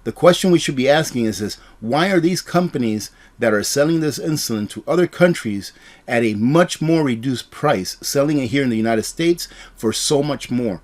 The question we should be asking is this: why are these companies that are selling this insulin to other countries at a much more reduced price selling it here in the United States for so much more?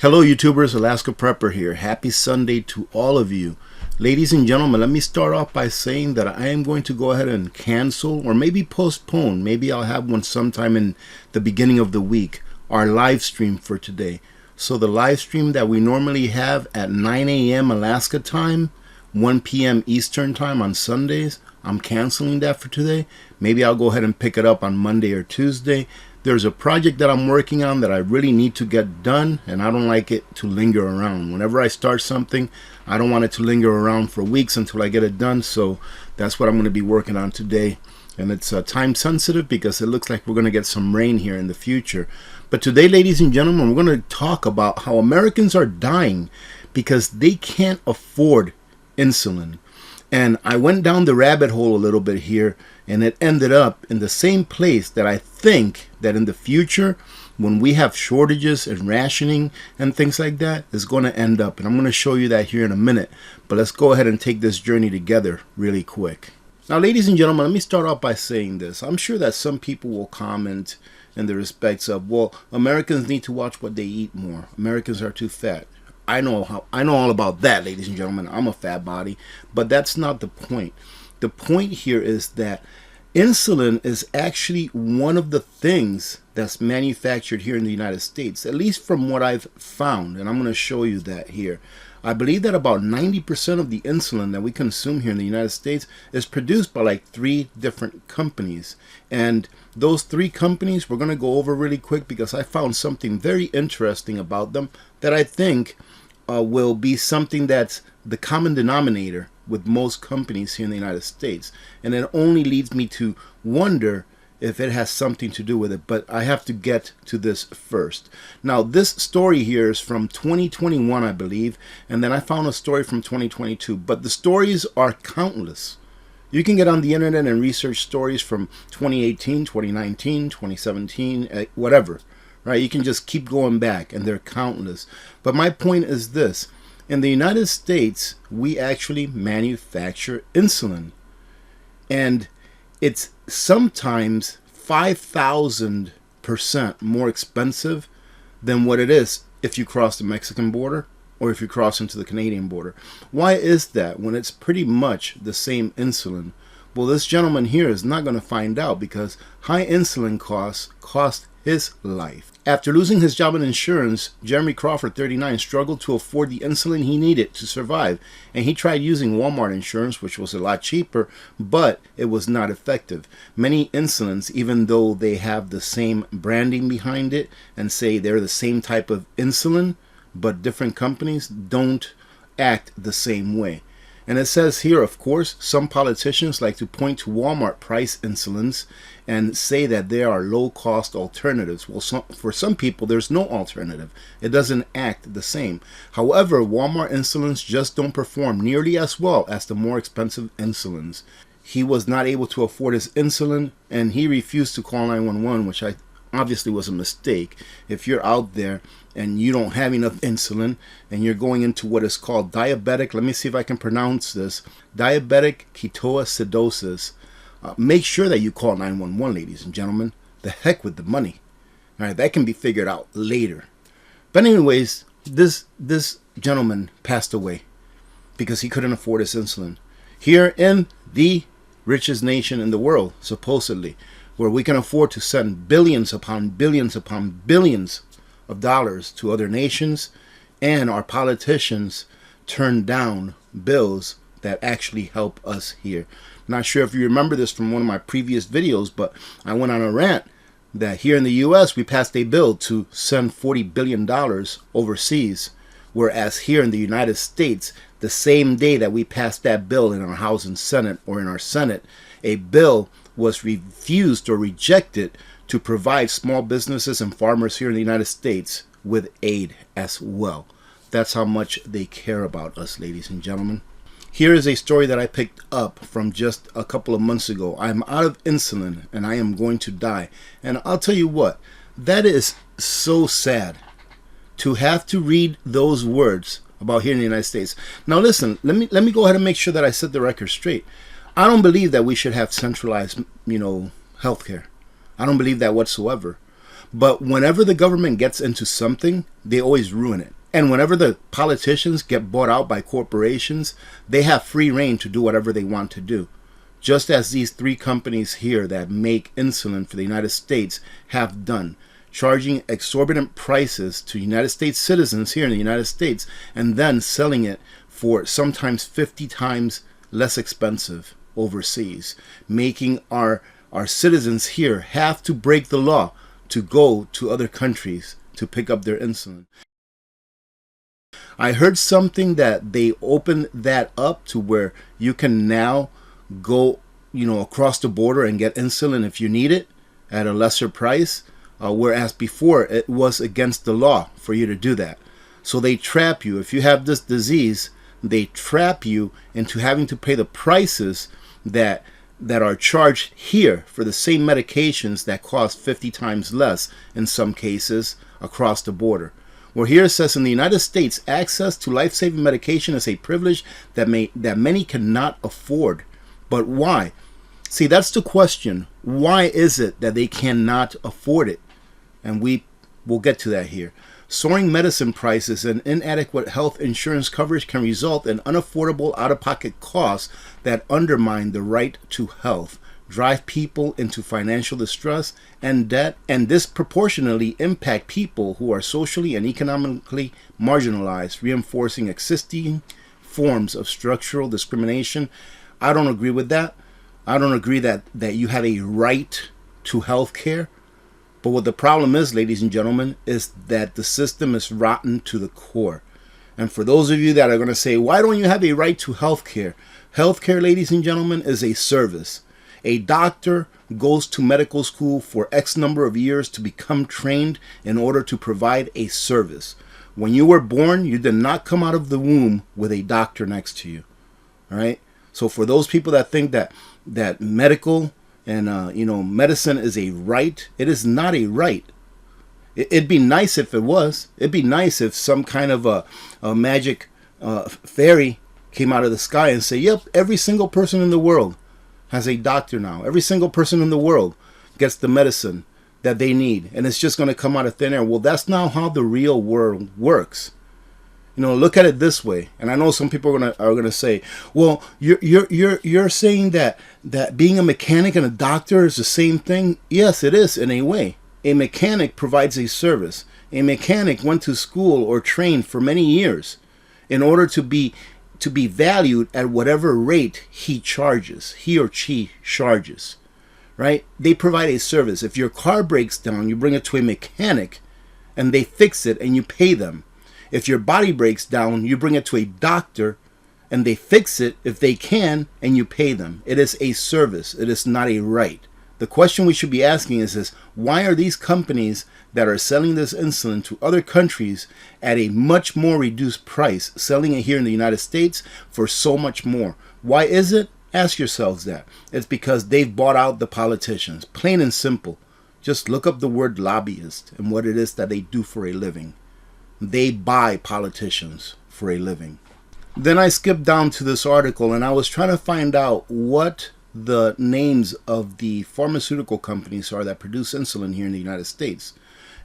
Hello YouTubers, Alaska Prepper here. Happy Sunday to all of you. Ladies and gentlemen, let me start off by saying that I am going to go ahead and cancel or maybe postpone, maybe I'll have one sometime in the beginning of the week, our live stream for today. So the live stream that we normally have at 9 a.m. Alaska time, 1 p.m. Eastern time on Sundays, I'm canceling that for today. Maybe I'll go ahead and pick it up on Monday or Tuesday. There's a project that I'm working on that I really need to get done, and I don't like it to linger around. Whenever I start something, I don't want it to linger around for weeks until I get it done. So that's what I'm going to be working on today. And it's time sensitive because it looks like we're going to get some rain here in the future. But today, ladies and gentlemen, we're going to talk about how Americans are dying because they can't afford insulin. And I went down the rabbit hole a little bit here, and it ended up in the same place that I think that in the future, when we have shortages and rationing and things like that, is going to end up. And I'm going to show you that here in a minute. But let's go ahead and take this journey together really quick. Now, ladies and gentlemen, let me start off by saying this. I'm sure that some people will comment in the respects of, well, Americans need to watch what they eat more. Americans are too fat. I know all about that, ladies and gentlemen. I'm a fat body, but that's not the point. The point here is that insulin is actually one of the things that's manufactured here in the United States, at least from what I've found, and I'm going to show you that here. I believe that about 90% of the insulin that we consume here in the United States is produced by like 3 different companies. And those 3 companies we're going to go over really quick because I found something very interesting about them that I think will be something that's the common denominator with most companies here in the United States. And it only leads me to wonder if it has something to do with it, but I have to get to this first. Now, this story here is from 2021, I believe, and then I found a story from 2022, but the stories are countless. You can get on the internet and research stories from 2018, 2019, 2017, whatever, right? You can just keep going back, and they're countless. But my point is this. In the United States, we actually manufacture insulin, and it's sometimes 5,000% more expensive than what it is if you cross the Mexican border or if you cross into the Canadian border. Why is that when it's pretty much the same insulin? Well, this gentleman here is not going to find out because high insulin costs cost his life. After losing his job in insurance, Jeremy Crawford, 39, struggled to afford the insulin he needed to survive, and he tried using Walmart insurance, which was a lot cheaper, but it was not effective. Many insulins, even though they have the same branding behind it and say they're the same type of insulin, but different companies don't act the same way. And it says here, of course, some politicians like to point to Walmart price insulins and say that they are low-cost alternatives. Well, for some people, there's no alternative. It doesn't act the same. However, Walmart insulins just don't perform nearly as well as the more expensive insulins. He was not able to afford his insulin, and he refused to call 911, which obviously was a mistake. If you're out there and you don't have enough insulin and you're going into what is called diabetic, let me see if I can pronounce this, diabetic ketoacidosis, make sure that you call 911, ladies and gentlemen. The heck with the money. All right, that can be figured out later. But anyways, this gentleman passed away because he couldn't afford his insulin. Here in the richest nation in the world, supposedly, where we can afford to send billions upon billions upon billions of dollars to other nations, and our politicians turn down bills that actually help us here. Not sure if you remember this from one of my previous videos, but I went on a rant that here in the US we passed a bill to send $40 billion overseas, whereas here in the United States, the same day that we passed that bill in our House and Senate, or in our Senate, a bill was refused or rejected to provide small businesses and farmers here in the United States with aid as well. That's how much they care about us, ladies and gentlemen. Here is a story that I picked up from just a couple of months ago. I'm out of insulin and I am going to die. And I'll tell you what, that is so sad to have to read those words about here in the United States. Now listen, let me go ahead and make sure that I set the record straight. I don't believe that we should have centralized, healthcare. I don't believe that whatsoever. But whenever the government gets into something, they always ruin it. And whenever the politicians get bought out by corporations, they have free reign to do whatever they want to do. Just as these 3 companies here that make insulin for the United States have done, charging exorbitant prices to United States citizens here in the United States and then selling it for sometimes 50 times less expensive overseas, making our citizens here have to break the law to go to other countries to pick up their insulin. I heard something that they opened that up to where you can now go, across the border and get insulin if you need it at a lesser price, whereas before it was against the law for you to do that. So they trap you. If you have this disease, they trap you into having to pay the prices that are charged here for the same medications that cost 50 times less in some cases across the border. Where here it says in the United States, access to life-saving medication is a privilege that many cannot afford. But why? See, that's the question. Why is it that they cannot afford it? And we'll get to that here. Soaring medicine prices and inadequate health insurance coverage can result in unaffordable out-of-pocket costs that undermine the right to health, drive people into financial distress and debt, and disproportionately impact people who are socially and economically marginalized, reinforcing existing forms of structural discrimination. I don't agree with that. I don't agree that you have a right to health care. But what the problem is, ladies and gentlemen, is that the system is rotten to the core. And for those of you that are going to say, why don't you have a right to health care? Health care, ladies and gentlemen, is a service. A doctor goes to medical school for X number of years to become trained in order to provide a service. When you were born, you did not come out of the womb with a doctor next to you. All right? So for those people that think that medical and medicine is a right, it is not a right. It'd be nice if it was. It'd be nice if some kind of a magic fairy came out of the sky and say, yep, every single person in the world has a doctor now. Every single person in the world gets the medicine that they need, and it's just going to come out of thin air. Well, that's not how the real world works. Look at it this way. And I know some people are gonna say, well, you're saying that being a mechanic and a doctor is the same thing. Yes, it is in a way. A mechanic provides a service. A mechanic went to school or trained for many years in order to be valued at whatever rate he or she charges. Right? They provide a service. If your car breaks down, you bring it to a mechanic and they fix it and you pay them. If your body breaks down, you bring it to a doctor and they fix it if they can and you pay them. It is a service. It is not a right. The question we should be asking is this: why are these companies that are selling this insulin to other countries at a much more reduced price, selling it here in the United States for so much more? Why is it? Ask yourselves that. It's because they've bought out the politicians. Plain and simple. Just look up the word lobbyist and what it is that they do for a living. They buy politicians for a living. Then I skipped down to this article and I was trying to find out what the names of the pharmaceutical companies are that produce insulin here in the United States.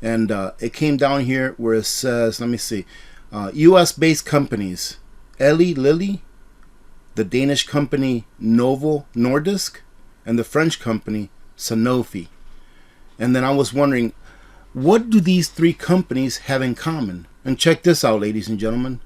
And it came down here where it says, let me see, US-based companies, Eli Lilly, the Danish company Novo Nordisk, and the French company Sanofi. And then I was wondering, what do these 3 companies have in common? And check this out, ladies and gentlemen.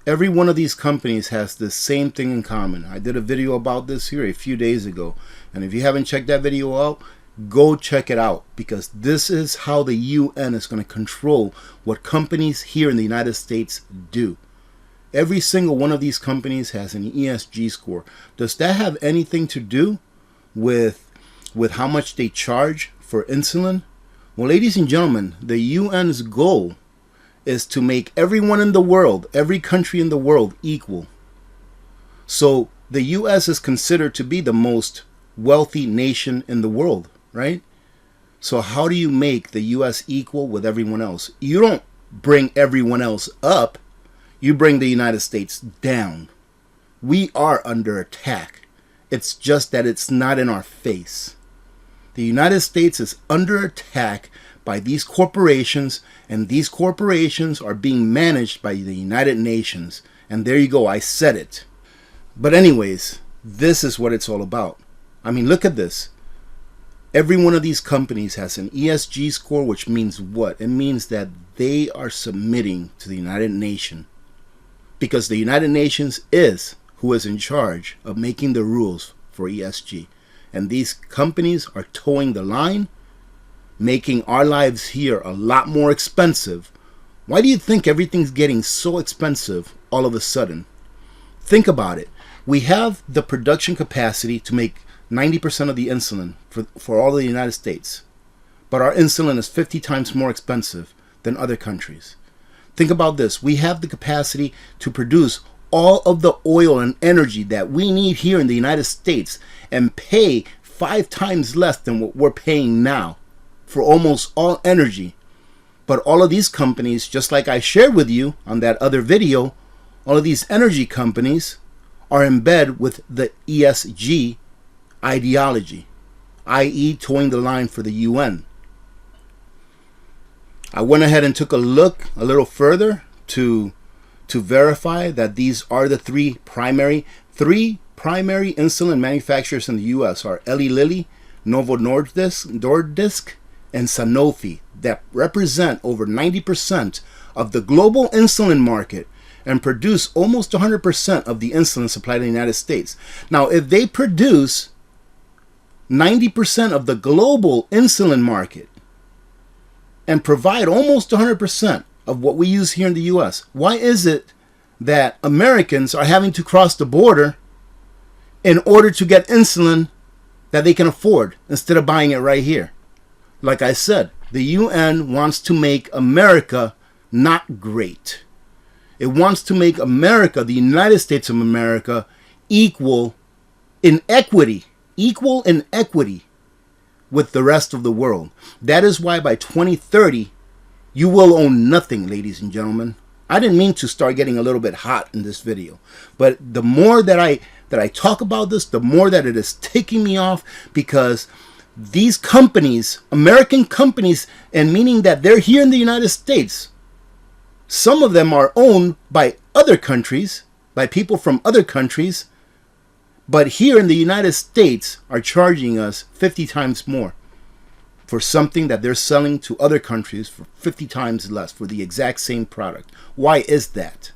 Every one of these companies has the same thing in common. I did a video about this here a few days ago. And if you haven't checked that video out, go check it out. Because this is how the UN is going to control what companies here in the United States do. Every single one of these companies has an ESG score. Does that have anything to do with how much they charge for insulin? Well, ladies and gentlemen, the UN's goal is to make everyone in the world, every country in the world, equal. So the US is considered to be the most wealthy nation in the world, right? So how do you make the US equal with everyone else? You don't bring everyone else up. you bring the United States down. We are under attack. It's just that it's not in our face. The United States is under attack by these corporations, and these corporations are being managed by the United Nations. And there you go, I said it. But anyways, this is what it's all about. I mean, look at this. Every one of these companies has an ESG score, which means what? It means that they are submitting to the United Nations, because the United Nations is who is in charge of making the rules for ESG. And these companies are towing the line, making our lives here a lot more expensive. Why do you think everything's getting so expensive all of a sudden? Think about it. We have the production capacity to make 90% of the insulin for all of the United States. But our insulin is 50 times more expensive than other countries. Think about this. We have the capacity to produce all of the oil and energy that we need here in the United States and pay 5 times less than what we're paying now for almost all energy. But all of these companies, just like I shared with you on that other video, all of these energy companies are in bed with the ESG ideology, i.e. towing the line for the UN. I went ahead and took a look a little further to verify that these are the three primary insulin manufacturers in the U.S. are Eli Lilly, Novo Nordisk, and Sanofi, that represent over 90% of the global insulin market and produce almost 100% of the insulin supplied in the United States. Now, if they produce 90% of the global insulin market and provide almost 100% of what we use here in the U.S., why is it that Americans are having to cross the border in order to get insulin that they can afford instead of buying it right here? Like I said, the UN wants to make America not great. It wants to make America, the United States of America, equal in equity with the rest of the world. That is why by 2030, you will own nothing, ladies and gentlemen. I didn't mean to start getting a little bit hot in this video, but the more that I talk about this, the more that it is ticking me off, because these companies, American companies, and meaning that they're here in the United States, some of them are owned by other countries, by people from other countries, but here in the United States are charging us 50 times more for something that they're selling to other countries for 50 times less for the exact same product. Why is that?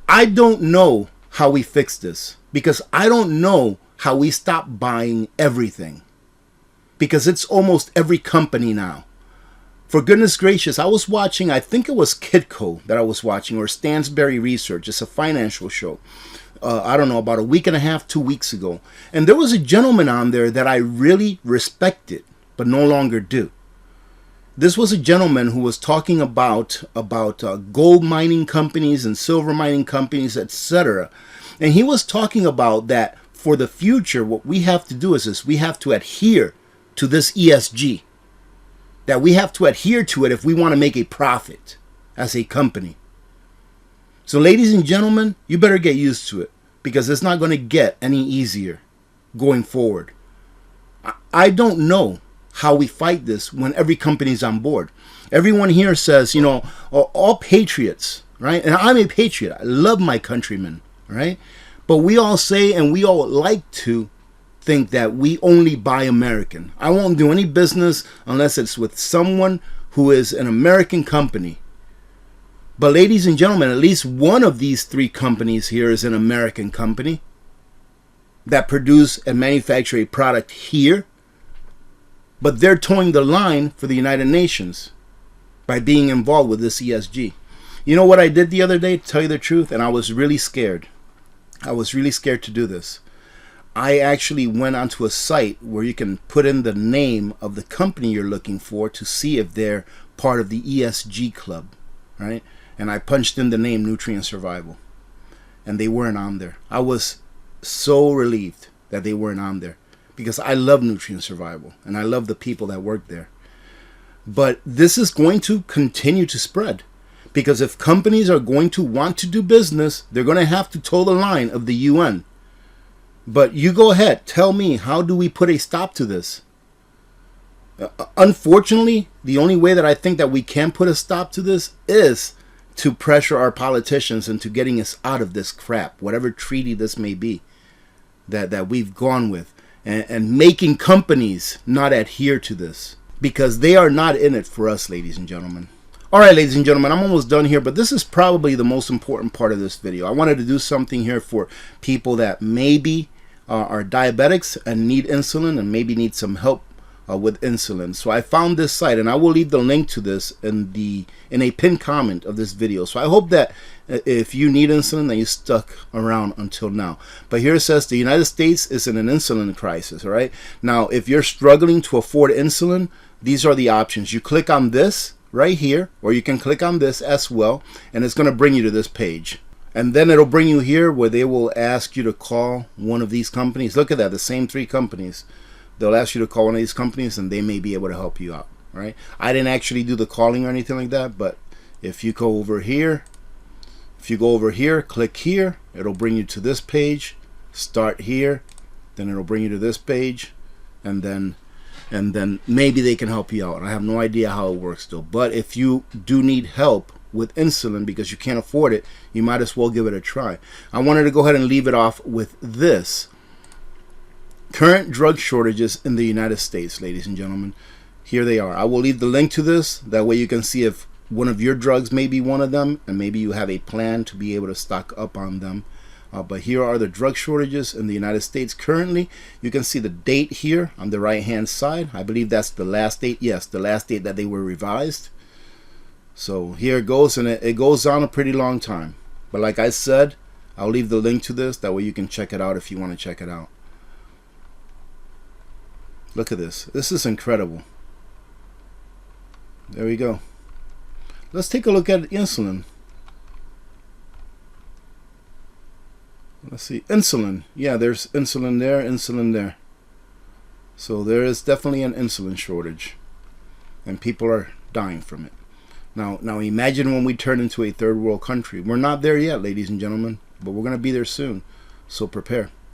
I don't know how we fix this, because I don't know how we stop buying everything, because it's almost every company now. For goodness gracious, I was watching, I think it was Kitco that I was watching, or Stansberry Research. It's a financial show. I don't know, about a week and a half, 2 weeks ago. And there was a gentleman on there that I really respected, but no longer do. This was a gentleman who was talking about gold mining companies and silver mining companies, etc. And he was talking about that for the future, what we have to do is this: we have to adhere to this ESG. That we have to adhere to it if we want to make a profit as a company. So ladies and gentlemen, you better get used to it, because it's not going to get any easier going forward. I don't know how we fight this when every company's on board. Everyone here says, you know, all patriots, right? And I'm a patriot. I love my countrymen, right? But we all say, and we all like to think that we only buy American. I won't do any business unless it's with someone who is an American company. But ladies and gentlemen, at least one of these three companies here is an American company that produce and manufacture a product here, but they're towing the line for the United Nations by being involved with this ESG. You know what I did the other day, to tell you the truth? And I was really scared. I was really scared to do this. I actually went onto a site where you can put in the name of the company you're looking for to see if they're part of the ESG club, right? And I punched in the name Nutrient Survival, and they weren't on there. I was so relieved that they weren't on there, because I love Nutrient Survival and I love the people that work there. But this is going to continue to spread, Because if companies are going to want to do business, they're going to have to toe the line of the UN. But you go ahead, tell me, how do we put a stop to this? Unfortunately, the only way that I think that we can put a stop to this is to pressure our politicians into getting us out of this crap, whatever treaty this may be that we've gone with, and making companies not adhere to this, because they are not in it for us, ladies and gentlemen. All right, ladies and gentlemen, I'm almost done here, but this is probably the most important part of this video. I wanted to do something here for people that maybe are diabetics and need insulin, and maybe need some help with insulin. So I found this site, and I will leave the link to this in a pinned comment of this video. So I hope that if you need insulin, that you stuck around until now. But here it says the United States is in an insulin crisis. All right, now if you're struggling to afford insulin, these are the options. You click on this right here, or you can click on this as well, and it's going to bring you to this page. And then it'll bring you here where they will ask you to call one of these companies. Look at that, the same 3 companies. They'll ask you to call one of these companies, and they may be able to help you out. Right? I didn't actually do the calling or anything like that, but if you go over here, click here, it'll bring you to this page. Start here, then it'll bring you to this page, and then maybe they can help you out. I have no idea how it works still, but if you do need help with insulin because you can't afford it, you might as well give it a try. I wanted to go ahead and leave it off with this. Current drug shortages in the United States, ladies and gentlemen. Here they are. I will leave the link to this. That way you can see if one of your drugs may be one of them, and maybe you have a plan to be able to stock up on them. But here are the drug shortages in the United States currently. You can see the date here on the right hand side. I believe that's the last date. Yes, the last date that they were revised. So here it goes, and it goes on a pretty long time. But like I said, I'll leave the link to this. That way you can check it out if you want to check it out. Look at this. This is incredible. There we go. Let's take a look at insulin. Let's see, insulin. Yeah, there's insulin there, insulin there. So there is definitely an insulin shortage, and people are dying from it. Now imagine when we turn into a third world country. We're not there yet, ladies and gentlemen, but we're going to be there soon. So prepare.